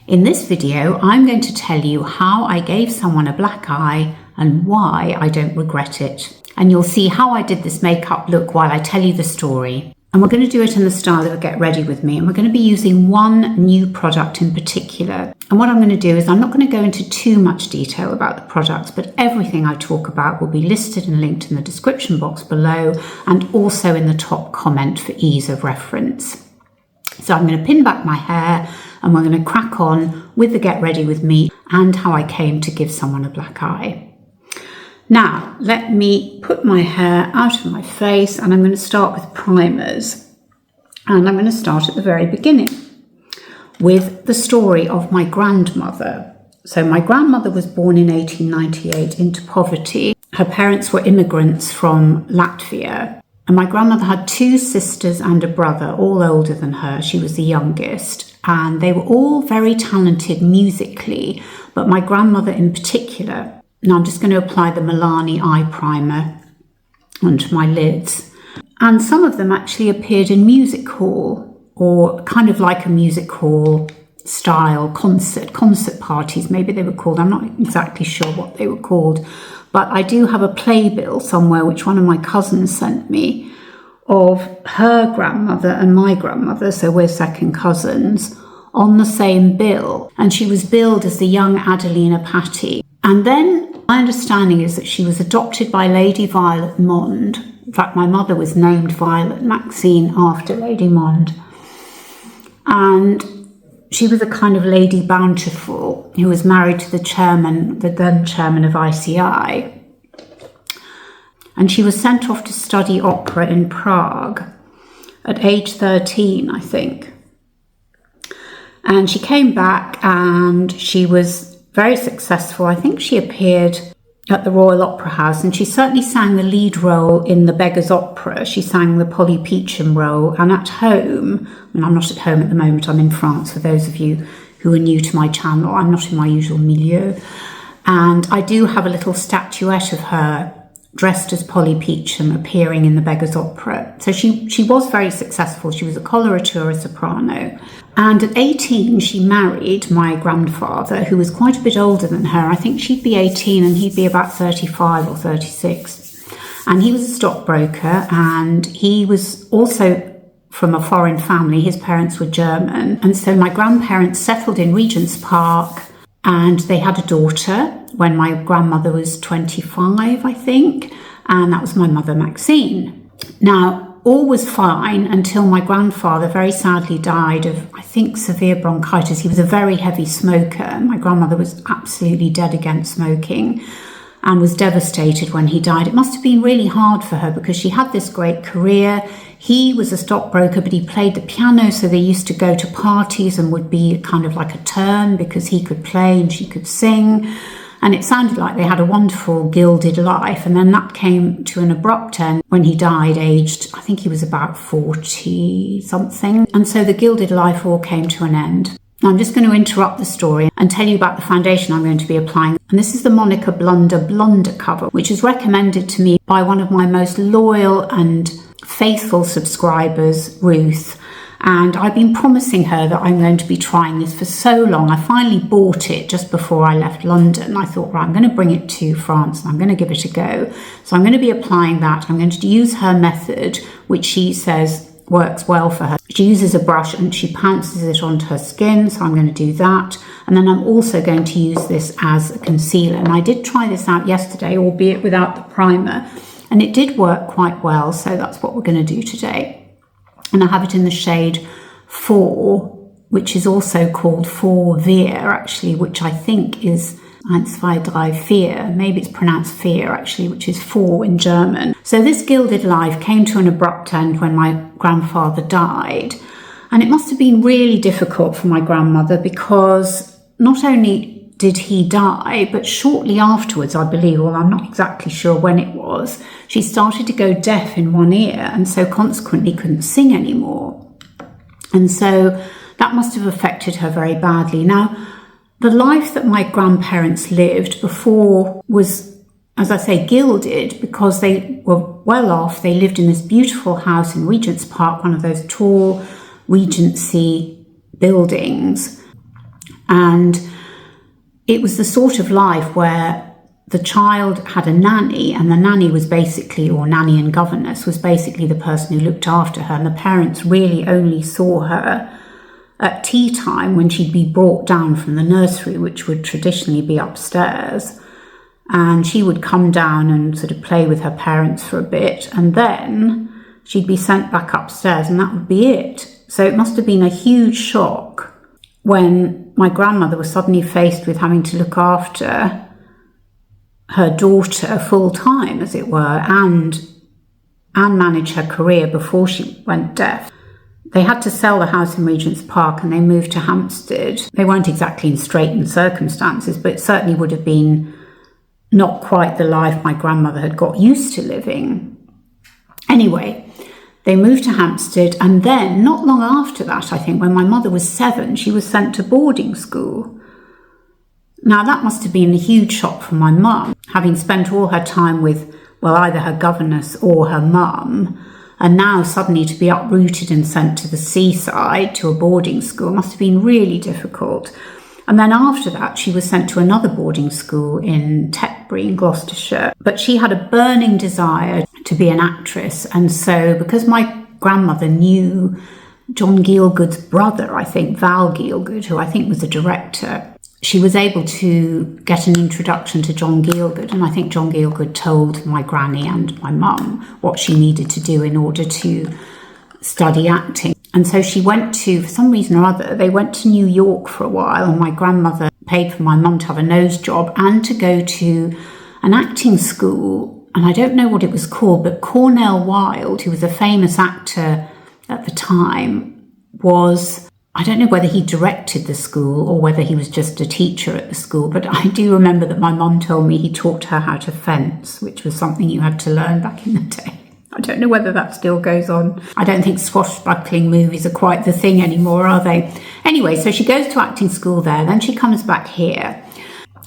In this video, I'm going to tell you how I gave someone a black eye and why I don't regret it. And you'll see how I did this makeup look while I tell you the story. And we're going to do it in the style of a Get Ready With Me. And we're going to be using one new product in particular. And what I'm going to do is I'm not going to go into too much detail about the products, but everything I talk about will be listed and linked in the description box below and also in the top comment for ease of reference. So I'm going to pin back my hair and we're going to crack on with the Get Ready With Me and how I came to give someone a black eye. Now, let me put my hair out of my face and I'm going to start with primers. And I'm going to start at the very beginning with the story of my grandmother. So my grandmother was born in 1898 into poverty. Her parents were immigrants from Latvia. And my grandmother had two sisters and a brother, all older than her. She was the youngest. And they were all very talented musically, but my grandmother in particular. Now I'm just going to apply the Milani eye primer onto my lids. And some of them actually appeared in music hall, or kind of like a music hall style concert parties, maybe they were called. I'm not exactly sure what they were called. But I do have a playbill somewhere, which one of my cousins sent me, of her grandmother and my grandmother, so we're second cousins, on the same bill. And she was billed as the young Adelina Putty. And then my understanding is that she was adopted by Lady Violet Mond. In fact, my mother was named Violet Maxine after Lady Mond. And she was a kind of Lady Bountiful who was married to the then chairman of ICI. And she was sent off to study opera in Prague at age 13, I think. And she came back and she was very successful. I think she appeared at the Royal Opera House and she certainly sang the lead role in the Beggar's Opera. She sang the Polly Peachum role. And at home, I'm not at home at the moment, I'm in France for those of you who are new to my channel. I'm not in my usual milieu. And I do have a little statuette of her dressed as Polly Peachum appearing in the Beggar's Opera. So she was very successful. She was a coloratura soprano. And at 18, she married my grandfather, who was quite a bit older than her. I think she'd be 18 and he'd be about 35 or 36. And he was a stockbroker and he was also from a foreign family. His parents were German. And so my grandparents settled in Regent's Park and they had a daughter when my grandmother was 25, I think. And that was my mother, Maxine. Now, all was fine until my grandfather very sadly died of, I think, severe bronchitis. He was a very heavy smoker. And my grandmother was absolutely dead against smoking and was devastated when he died. It must have been really hard for her because she had this great career. He was a stockbroker, but he played the piano, so they used to go to parties and would be kind of like a turn because he could play and she could sing. And it sounded like they had a wonderful gilded life. And then that came to an abrupt end when he died, aged, I think he was about 40 something. And so the gilded life all came to an end. Now I'm just going to interrupt the story and tell you about the foundation I'm going to be applying. And this is the Monika Blundercover, which is recommended to me by one of my most loyal and faithful subscribers, Ruth. And I've been promising her that I'm going to be trying this for so long. I finally bought it just before I left London. I thought, right, I'm going to bring it to France and I'm going to give it a go. So I'm going to be applying that. I'm going to use her method, which she says works well for her. She uses a brush and she pounces it onto her skin. So I'm going to do that. And then I'm also going to use this as a concealer. And I did try this out yesterday, albeit without the primer. And it did work quite well. So that's what we're going to do today. And I have it in the shade 4, which is also called 4 Vier, actually, which I think is 1, 2, 3, 4. Maybe it's pronounced Vier, actually, which is 4 in German. So this gilded life came to an abrupt end when my grandfather died. And it must have been really difficult for my grandmother because not only did he die, but shortly afterwards, I believe, well, I'm not exactly sure when it was, she started to go deaf in one ear and so consequently couldn't sing anymore. And so that must have affected her very badly. Now, the life that my grandparents lived before was, as I say, gilded because they were well off. They lived in this beautiful house in Regent's Park, one of those tall Regency buildings. And it was the sort of life where the child had a nanny, and the nanny was basically, or nanny and governess, was basically the person who looked after her, and the parents really only saw her at tea time when she'd be brought down from the nursery, which would traditionally be upstairs. And she would come down and sort of play with her parents for a bit, and then she'd be sent back upstairs, and that would be it. So it must have been a huge shock when my grandmother was suddenly faced with having to look after her daughter full time, as it were, and manage her career before she went deaf. They had to sell the house in Regent's Park and they moved to Hampstead. They weren't exactly in straitened circumstances, but it certainly would have been not quite the life my grandmother had got used to living. Anyway, they moved to Hampstead, and then not long after that, I think, when my mother was 7, she was sent to boarding school. Now, that must have been a huge shock for my mum, having spent all her time with, well, either her governess or her mum, and now suddenly to be uprooted and sent to the seaside to a boarding school must have been really difficult. And then after that, she was sent to another boarding school in Tetbury in Gloucestershire. But she had a burning desire to be an actress. And so because my grandmother knew John Gielgud's brother, I think, Val Gielgud, who I think was a director, she was able to get an introduction to John Gielgud, and I think John Gielgud told my granny and my mum what she needed to do in order to study acting. And so she went to, for some reason or other, they went to New York for a while, and my grandmother paid for my mum to have a nose job and to go to an acting school, and I don't know what it was called, but Cornell Wilde, who was a famous actor at the time, was... I don't know whether he directed the school or whether he was just a teacher at the school, but I do remember that my mum told me he taught her how to fence, which was something you had to learn back in the day. I don't know whether that still goes on. I don't think swashbuckling movies are quite the thing anymore, are they? Anyway, so she goes to acting school there, then she comes back here.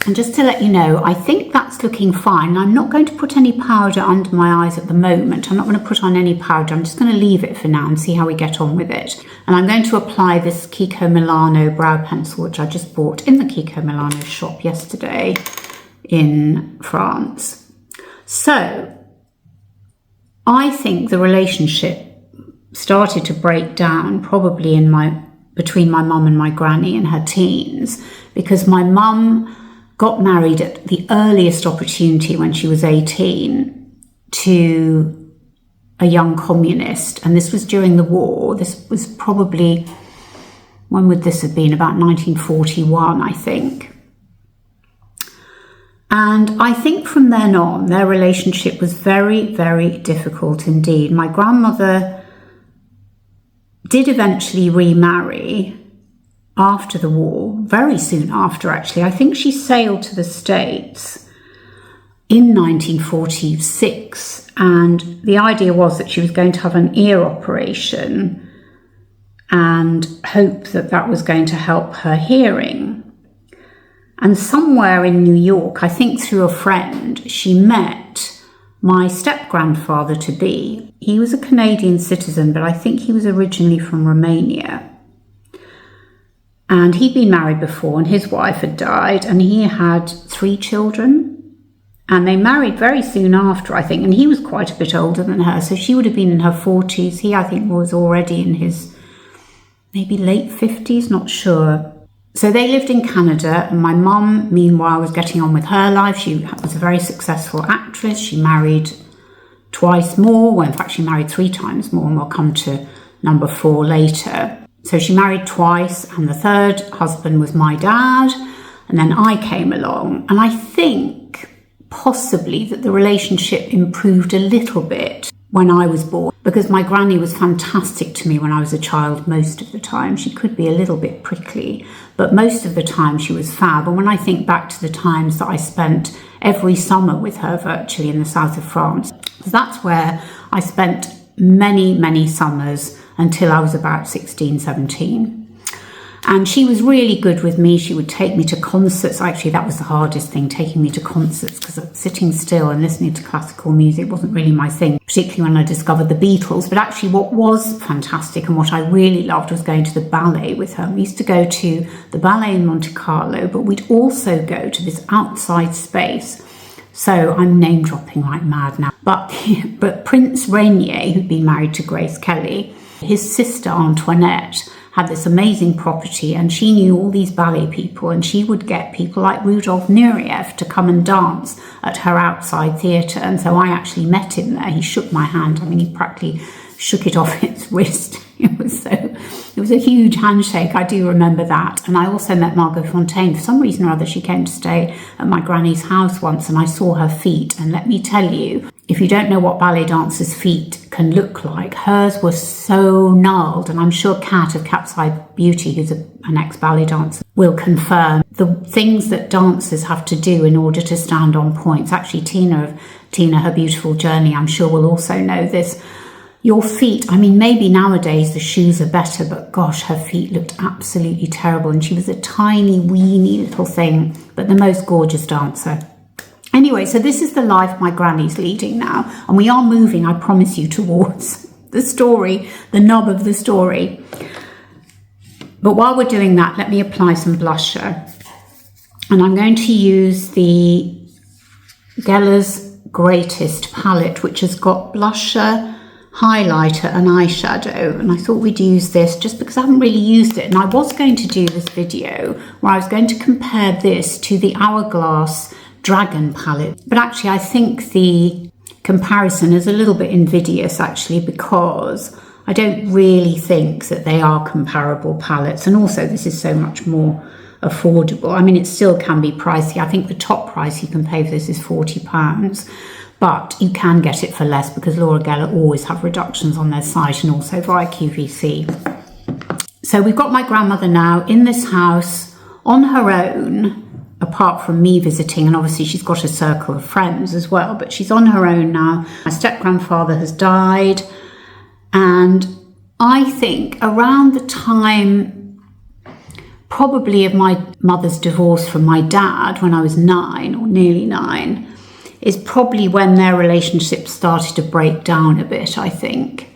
And just to let you know, I think that's looking fine. I'm not going to put any powder under my eyes at the moment. I'm not going to put on any powder. I'm just going to leave it for now and see how we get on with it. And I'm going to apply this Kiko Milano brow pencil, which I just bought in the Kiko Milano shop yesterday in France. So I think the relationship started to break down probably between my mum and my granny in her teens, because my mum got married at the earliest opportunity when she was 18 to a young communist. And this was during the war. This was probably, when would this have been? About 1941, I think. And I think from then on, their relationship was very, very difficult indeed. My grandmother did eventually remarry after the war, very soon after actually. I think she sailed to the States in 1946, and the idea was that she was going to have an ear operation and hope that that was going to help her hearing. And somewhere in New York, I think through a friend, she met my step-grandfather-to-be. He was a Canadian citizen, but I think he was originally from Romania. And he'd been married before, and his wife had died, and he had 3 children. And they married very soon after, I think, and he was quite a bit older than her, so she would have been in her 40s. He, I think, was already in his maybe late 50s, not sure. So they lived in Canada, and my mum, meanwhile, was getting on with her life. She was a very successful actress. She married twice more. Well, in fact, she married 3 times more, and we'll come to number 4 later. So she married twice, and the third husband was my dad, and then I came along. And I think possibly that the relationship improved a little bit when I was born, because my granny was fantastic to me when I was a child most of the time. She could be a little bit prickly, but most of the time she was fab. And when I think back to the times that I spent every summer with her virtually in the south of France, that's where I spent many, many summers until I was about 16, 17. And she was really good with me. She would take me to concerts. Actually, that was the hardest thing, taking me to concerts, because sitting still and listening to classical music wasn't really my thing, particularly when I discovered the Beatles. But actually what was fantastic and what I really loved was going to the ballet with her. We used to go to the ballet in Monte Carlo, but we'd also go to this outside space. So I'm name dropping like mad now. But Prince Rainier, who'd been married to Grace Kelly, his sister Antoinette had this amazing property, and she knew all these ballet people, and she would get people like Rudolf Nureyev to come and dance at her outside theatre. And so I actually met him there. He shook my hand. I mean, he practically shook it off its wrist. It was a huge handshake. I do remember that. And I also met Margot Fonteyn. For some reason or other, she came to stay at my granny's house once, and I saw her feet. And let me tell you, if you don't know what ballet dancers' feet can look like, hers were so gnarled. And I'm sure Kat of Cat's Eye Beauty, who's an ex-ballet dancer, will confirm the things that dancers have to do in order to stand on points. Actually, Tina, Her Beautiful Journey, I'm sure will also know this. Your feet, I mean, maybe nowadays the shoes are better, but gosh, her feet looked absolutely terrible. And she was a tiny, weeny little thing, but the most gorgeous dancer. Anyway, so this is the life my granny's leading now. And we are moving, I promise you, towards the story, the nub of the story. But while we're doing that, let me apply some blusher. And I'm going to use the Geller's Greatest palette, which has got blusher, highlighter and eyeshadow, and I thought we'd use this just because I haven't really used it. And I was going to do this video where I was going to compare this to the Hourglass Dragon palette, but actually I think the comparison is a little bit invidious, actually, because I don't really think that they are comparable palettes. And also this is so much more affordable. I mean, it still can be pricey. I think the top price you can pay for this is £40. But you can get it for less because Laura Geller always have reductions on their site, and also via QVC. So we've got my grandmother now in this house on her own, apart from me visiting, and obviously she's got a circle of friends as well, but she's on her own now. My step-grandfather has died, and I think around the time probably of my mother's divorce from my dad, when I was 9 or nearly 9, is probably when their relationship started to break down a bit, I think.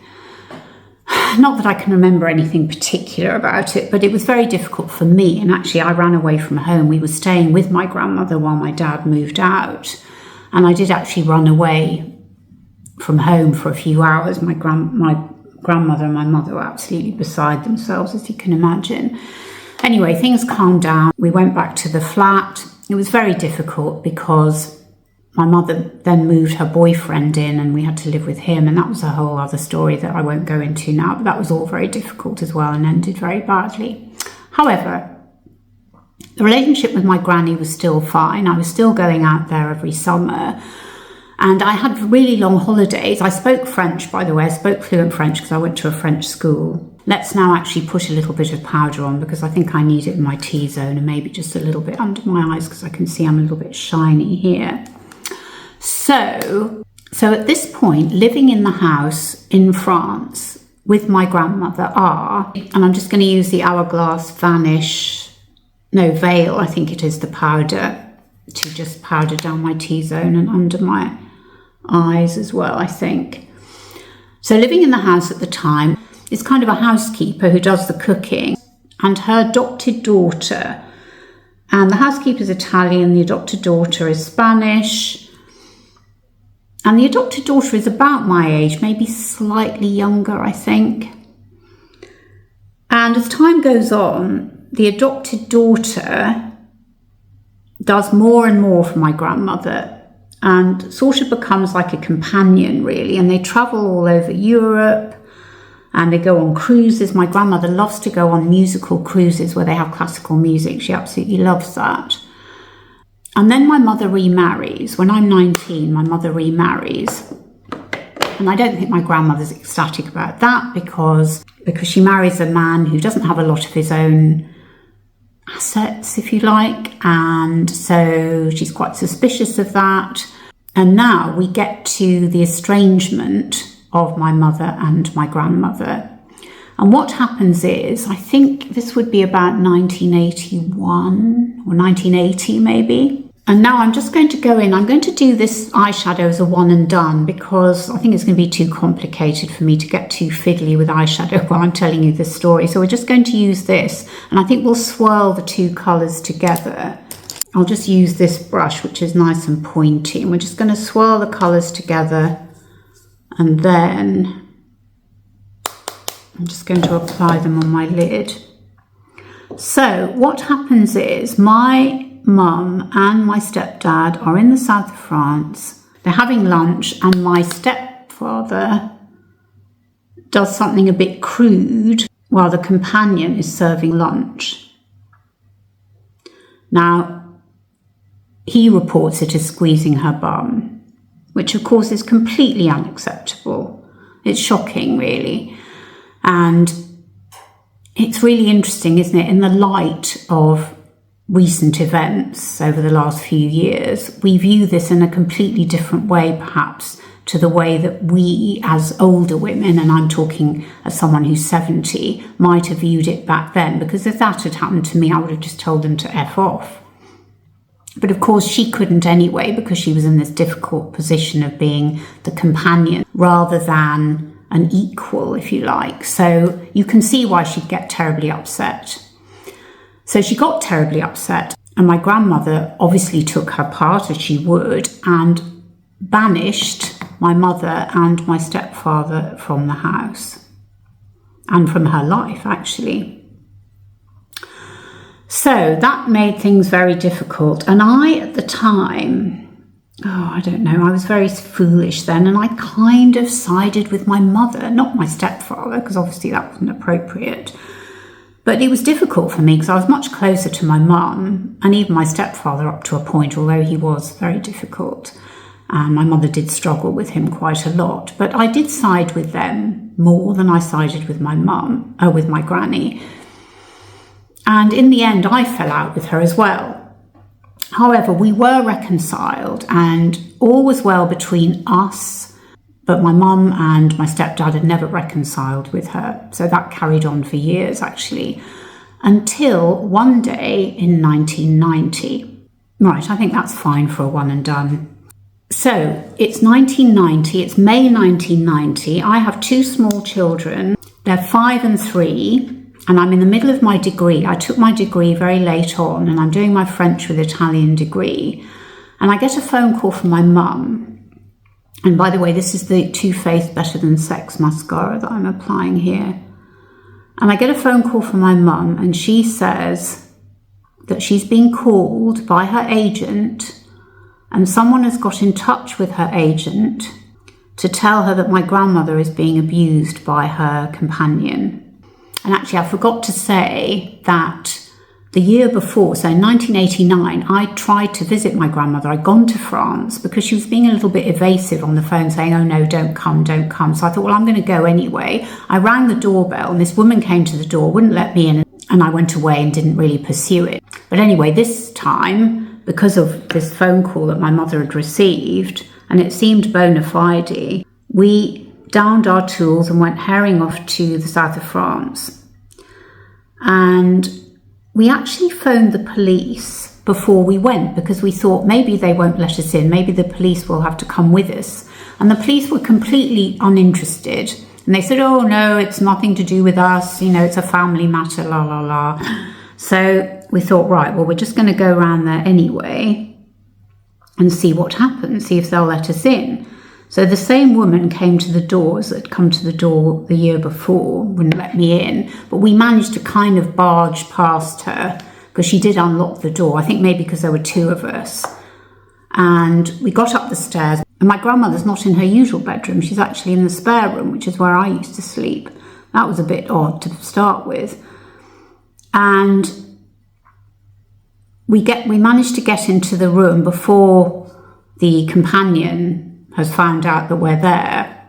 Not that I can remember anything particular about it, but it was very difficult for me. And actually, I ran away from home. We were staying with my grandmother while my dad moved out. And I did actually run away from home for a few hours. My grandmother and my mother were absolutely beside themselves, as you can imagine. Anyway, things calmed down. We went back to the flat. It was very difficult because my mother then moved her boyfriend in and we had to live with him, and that was a whole other story that I won't go into now, but that was all very difficult as well and ended very badly. However, the relationship with my granny was still fine. I was still going out there every summer, and I had really long holidays. I spoke French, by the way. I spoke fluent French because I went to a French school. Let's now actually put a little bit of powder on because I think I need it in my T-zone and maybe just a little bit under my eyes because I can see I'm a little bit shiny here. So at this point, living in the house in France with my grandmother and I'm just going to use the Hourglass Vanish, Veil, I think it is, the powder, to just powder down my T-zone and under my eyes as well, I think. So living in the house at the time is kind of a housekeeper who does the cooking, and her adopted daughter, and the housekeeper's Italian, the adopted daughter is Spanish. And the adopted daughter is about my age, maybe slightly younger, I think. And as time goes on, the adopted daughter does more and more for my grandmother and sort of becomes like a companion, really. And they travel all over Europe and they go on cruises. My grandmother loves to go on musical cruises where they have classical music. She absolutely loves that. And then my mother remarries. When I'm 19, my mother remarries. And I don't think my grandmother's ecstatic about that because she marries a man who doesn't have a lot of his own assets, if you like. And so she's quite suspicious of that. And now we get to the estrangement of my mother and my grandmother. And what happens is, I think this would be about 1981 or 1980 maybe. And now I'm just going to go in, I'm going to do this eyeshadow as a one and done because I think it's going to be too complicated for me to get too fiddly with eyeshadow while I'm telling you this story. So we're just going to use this, and I think we'll swirl the two colours together. I'll just use this brush, which is nice and pointy, and we're just going to swirl the colours together, and then I'm just going to apply them on my lid. So what happens is my mum and my stepdad are in the south of France. They're having lunch, and my stepfather does something a bit crude while the companion is serving lunch. Now, he reports it as squeezing her bum, which of course is completely unacceptable. It's shocking, really. And it's really interesting, isn't it, in the light of recent events over the last few years, we view this in a completely different way, perhaps, to the way that we as older women, and I'm talking as someone who's 70, might have viewed it back then, because if that had happened to me, I would have just told them to F off. But of course she couldn't anyway, because she was in this difficult position of being the companion rather than an equal, if you like. So you can see why she'd get terribly upset. So she got terribly upset, and my grandmother obviously took her part, as she would, and banished my mother and my stepfather from the house, and from her life, actually. So that made things very difficult. And I, at the time, I don't know, I was very foolish then, and I kind of sided with my mother, not my stepfather, because obviously that wasn't appropriate. But it was difficult for me because I was much closer to my mum, and even my stepfather up to a point, although he was very difficult. And my mother did struggle with him quite a lot. But I did side with them more than I sided with my mum, with my granny. And in the end, I fell out with her as well. However, we were reconciled, and all was well between us. But my mum and my stepdad had never reconciled with her. So that carried on for years, actually, until one day in 1990. Right, I think that's fine for a one and done. So it's 1990, it's May 1990. I have two small children. They're 5 and 3, and I'm in the middle of my degree. I took my degree very late on, and I'm doing my French with Italian degree. And I get a phone call from my mum. And by the way, this is the Too Faced Better Than Sex mascara that I'm applying here. And I get a phone call from my mum, and she says that she's been called by her agent, and someone has got in touch with her agent to tell her that my grandmother is being abused by her companion. And actually, I forgot to say that the year before, so in 1989, I tried to visit my grandmother. I'd gone to France because she was being a little bit evasive on the phone, saying, oh no, don't come, don't come. So I thought, well, I'm going to go anyway. I rang the doorbell, and this woman came to the door, wouldn't let me in, and I went away and didn't really pursue it. But anyway, this time, because of this phone call that my mother had received, and it seemed bona fide, we downed our tools and went herring off to the south of France. And we actually phoned the police before we went, because we thought maybe they won't let us in, maybe the police will have to come with us. And the police were completely uninterested. And they said, oh no, it's nothing to do with us, you know, it's a family matter, la la la. So we thought, right, well, we're just going to go around there anyway and see what happens, see if they'll let us in. So the same woman came to the doors that had come to the door the year before, wouldn't let me in, but we managed to kind of barge past her because she did unlock the door, I think maybe because there were two of us. And we got up the stairs, and my grandmother's not in her usual bedroom, she's actually in the spare room, which is where I used to sleep. That was a bit odd to start with. And we managed to get into the room before the companion has found out that we're there.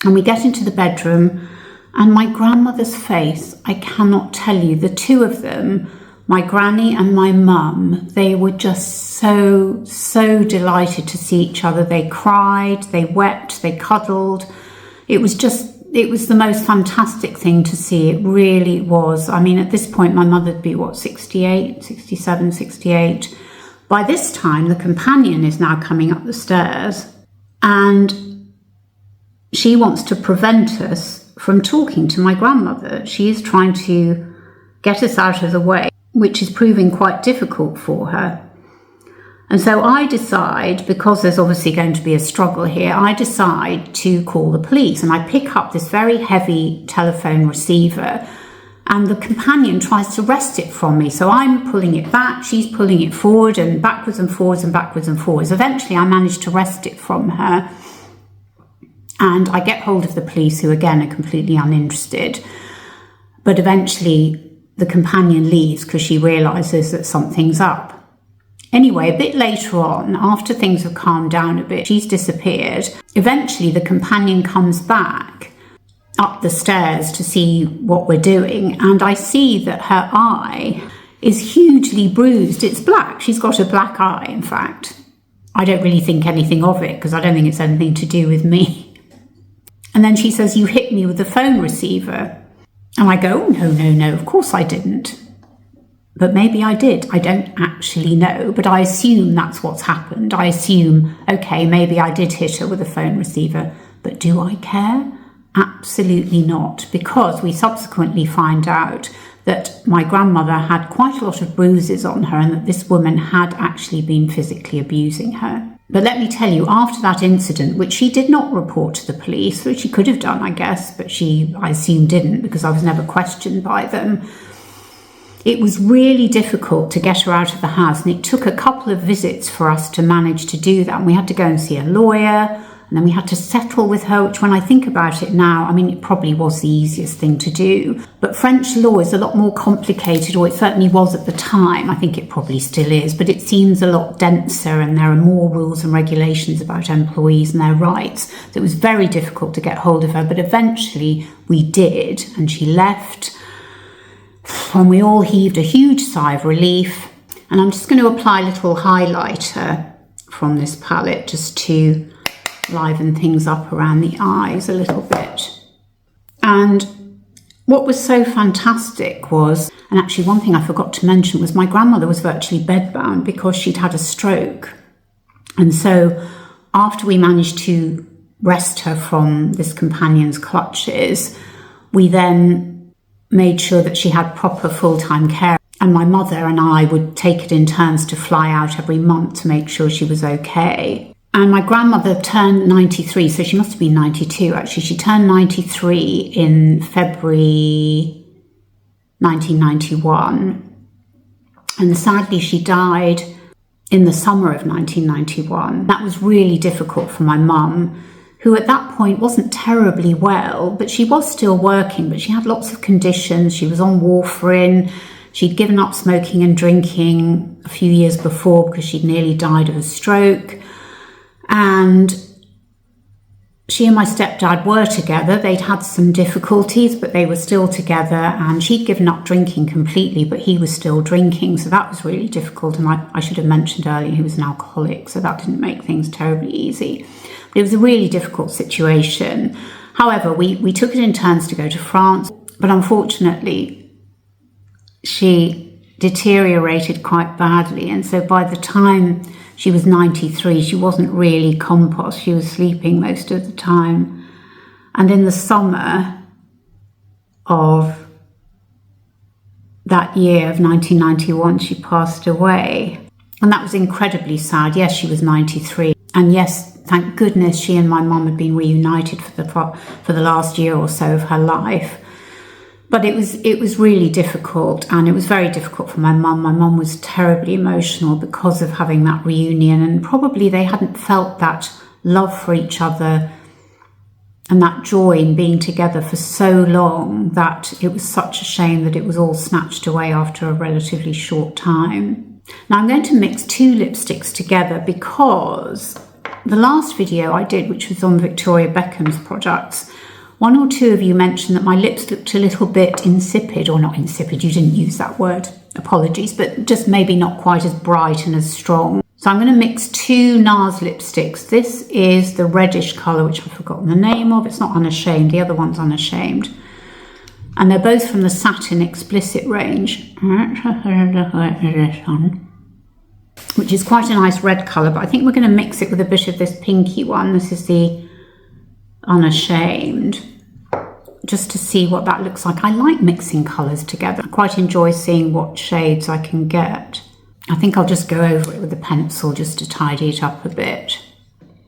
And we get into the bedroom, and my grandmother's face, I cannot tell you, the two of them, my granny and my mum, they were just so delighted to see each other. They cried, they wept, they cuddled. It was it was the most fantastic thing to see. It really was. I mean, at this point, my mother'd be, what, 68, 67, 68. By this time, the companion is now coming up the stairs, and she wants to prevent us from talking to my grandmother. She is trying to get us out of the way, which is proving quite difficult for her. And so I decide, because there's obviously going to be a struggle here, I decide to call the police, and I pick up this very heavy telephone receiver, and the companion tries to wrest it from me. So I'm pulling it back, she's pulling it forward, and backwards and forwards and backwards and forwards. Eventually I manage to wrest it from her, and I get hold of the police, who again are completely uninterested. But eventually the companion leaves because she realises that something's up. Anyway, a bit later on, after things have calmed down a bit, she's disappeared. Eventually, the companion comes back up the stairs to see what we're doing, and I see that her eye is hugely bruised. It's black. She's got a black eye, in fact. I don't really think anything of it because I don't think it's anything to do with me. And then she says, "You hit me with the phone receiver." And I go, "Oh, no, of course I didn't." But maybe I did. I don't actually know, but I assume that's what's happened. I assume, okay, maybe I did hit her with a phone receiver, but do I care? Absolutely not, because we subsequently find out that my grandmother had quite a lot of bruises on her and that this woman had actually been physically abusing her. But let me tell you, after that incident, which she did not report to the police, which she could have done, I guess, but she, I assume, didn't, because I was never questioned by them. It was really difficult to get her out of the house, and it took a couple of visits for us to manage to do that. And we had to go and see a lawyer, and then we had to settle with her, which when I think about it now, I mean, it probably was the easiest thing to do. But French law is a lot more complicated, or it certainly was at the time. I think it probably still is, but it seems a lot denser, and there are more rules and regulations about employees and their rights. So it was very difficult to get hold of her, but eventually we did, and she left. And we all heaved a huge sigh of relief. And I'm just going to apply a little highlighter from this palette just to liven things up around the eyes a little bit. And what was so fantastic was, and actually one thing I forgot to mention, was my grandmother was virtually bedbound because she'd had a stroke. And so after we managed to wrest her from this companion's clutches, we then made sure that she had proper full-time care, and my mother and I would take it in turns to fly out every month to make sure she was okay. And my grandmother turned 93, so she must have been 92 actually. She turned 93 in February 1991, and sadly she died in the summer of 1991. That was really difficult for my mum, who at that point wasn't terribly well, but she was still working, but she had lots of conditions. She was on warfarin. She'd given up smoking and drinking a few years before because she'd nearly died of a stroke. And she and my stepdad were together. They'd had some difficulties, but they were still together, and she'd given up drinking completely, but he was still drinking. So that was really difficult. And I should have mentioned earlier, he was an alcoholic, so that didn't make things terribly easy. It was a really difficult situation. However, we took it in turns to go to France, but unfortunately, she deteriorated quite badly. And so by the time she was 93, she wasn't really compost. She was sleeping most of the time. And in the summer of that year of 1991, she passed away. And that was incredibly sad. Yes, she was 93. And yes, thank goodness she and my mum had been reunited for the last year or so of her life. But it was really difficult, and it was very difficult for my mum. My mum was terribly emotional because of having that reunion, and probably they hadn't felt that love for each other and that joy in being together for so long that it was such a shame that it was all snatched away after a relatively short time. Now I'm going to mix two lipsticks together because the last video I did, which was on Victoria Beckham's products, one or two of you mentioned that my lips looked a little bit insipid, or not insipid, you didn't use that word, apologies, but just maybe not quite as bright and as strong. So So I'm going to mix two NARS lipsticks. This is the reddish colour, which I've forgotten the name of. It's not Unashamed, the other one's Unashamed. And they're both from the Satin Explicit range. Which is quite a nice red colour, but I think we're going to mix it with a bit of this pinky one. This is the Unashamed, just to see what that looks like. I like mixing colours together. I quite enjoy seeing what shades I can get. I think I'll just go over it with a pencil just to tidy it up a bit.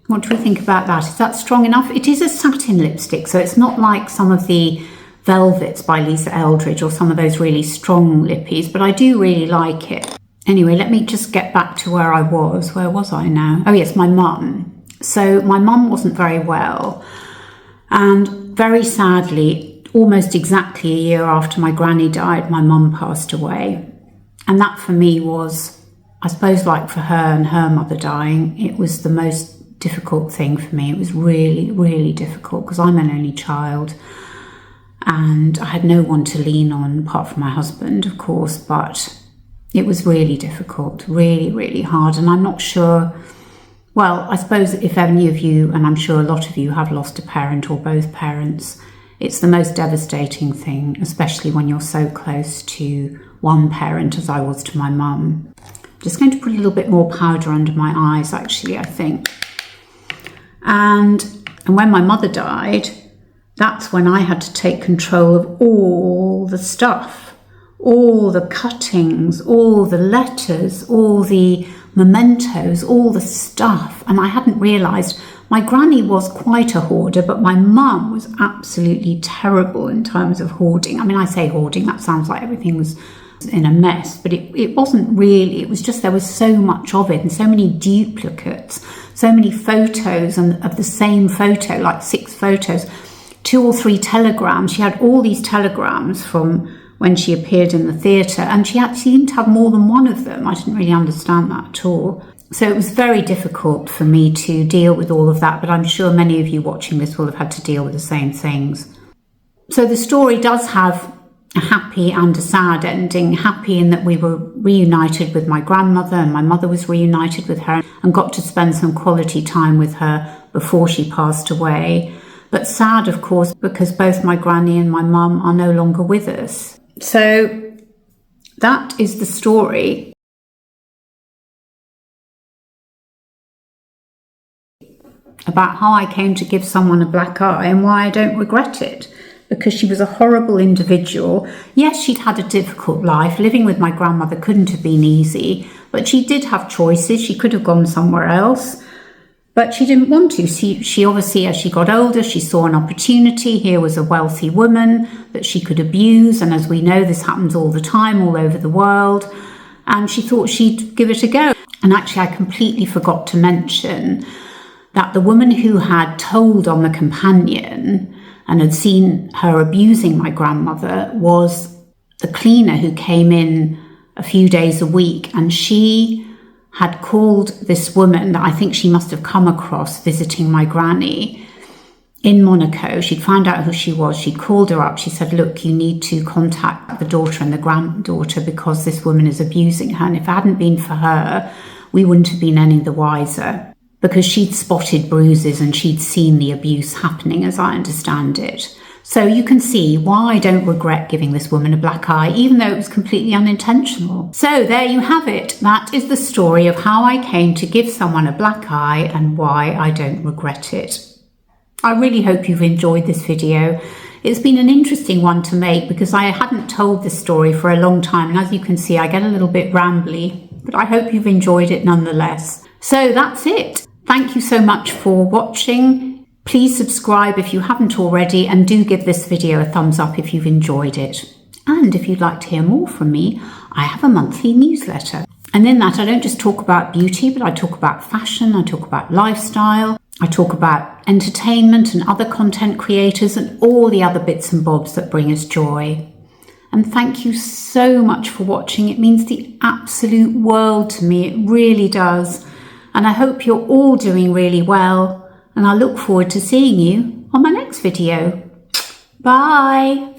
What do we think about that? Is that strong enough? It is a satin lipstick, so it's not like some of the Velvets by Lisa Eldridge or some of those really strong lippies, but I do really like it. Anyway, let me just get back to where I was. Where was I now? Oh yes, my mum. So my mum wasn't very well, and very sadly, almost exactly a year after my granny died, my mum passed away. And that for me was, I suppose, like for her and her mother dying, it was the most difficult thing for me. It was really, really difficult because I'm an only child and I had no one to lean on apart from my husband, of course, but it was really difficult, really, really hard. And I'm not sure, well, I suppose if any of you, and I'm sure a lot of you have lost a parent or both parents, it's the most devastating thing, especially when you're so close to one parent as I was to my mum. Just going to put a little bit more powder under my eyes, actually, I think. And when my mother died, that's when I had to take control of all the stuff, all the cuttings, all the letters, all the mementos, all the stuff. And I hadn't realised my granny was quite a hoarder, but my mum was absolutely terrible in terms of hoarding. I mean, I say hoarding, that sounds like everything was in a mess, but it wasn't really. It was just there was so much of it and so many duplicates, so many photos and of the same photo, like 6 photos, 2 or 3 telegrams. She had all these telegrams from when she appeared in the theatre, and she seemed to have more than one of them. I didn't really understand that at all. So it was very difficult for me to deal with all of that, but I'm sure many of you watching this will have had to deal with the same things. So the story does have a happy and a sad ending. Happy in that we were reunited with my grandmother, and my mother was reunited with her and got to spend some quality time with her before she passed away. But sad, of course, because both my granny and my mum are no longer with us. So that is the story. About how I came to give someone a black eye and why I don't regret it. Because she was a horrible individual. Yes, she'd had a difficult life. Living with my grandmother couldn't have been easy, but she did have choices. She could have gone somewhere else, but she didn't want to. She obviously, as she got older, she saw an opportunity. Here was a wealthy woman that she could abuse, and as we know, this happens all the time, all over the world, and she thought she'd give it a go. And actually, I completely forgot to mention that the woman who had told on the companion and had seen her abusing my grandmother was the cleaner who came in a few days a week, and she had called this woman that I think she must have come across visiting my granny in Monaco. She'd found out who she was. She'd called her up. She said, look, you need to contact the daughter and the granddaughter because this woman is abusing her. And if it hadn't been for her, we wouldn't have been any the wiser, because she'd spotted bruises and she'd seen the abuse happening, as I understand it. So you can see why I don't regret giving this woman a black eye, even though it was completely unintentional. So there you have it. That is the story of how I came to give someone a black eye and why I don't regret it. I really hope you've enjoyed this video. It's been an interesting one to make because I hadn't told this story for a long time, and as you can see, I get a little bit rambly, but I hope you've enjoyed it nonetheless. So that's it. Thank you so much for watching. Please subscribe if you haven't already, and do give this video a thumbs up if you've enjoyed it. And if you'd like to hear more from me, I have a monthly newsletter. And in that, I don't just talk about beauty, but I talk about fashion, I talk about lifestyle, I talk about entertainment and other content creators and all the other bits and bobs that bring us joy. And thank you so much for watching. It means the absolute world to me. It really does. And I hope you're all doing really well. And I look forward to seeing you on my next video. Bye.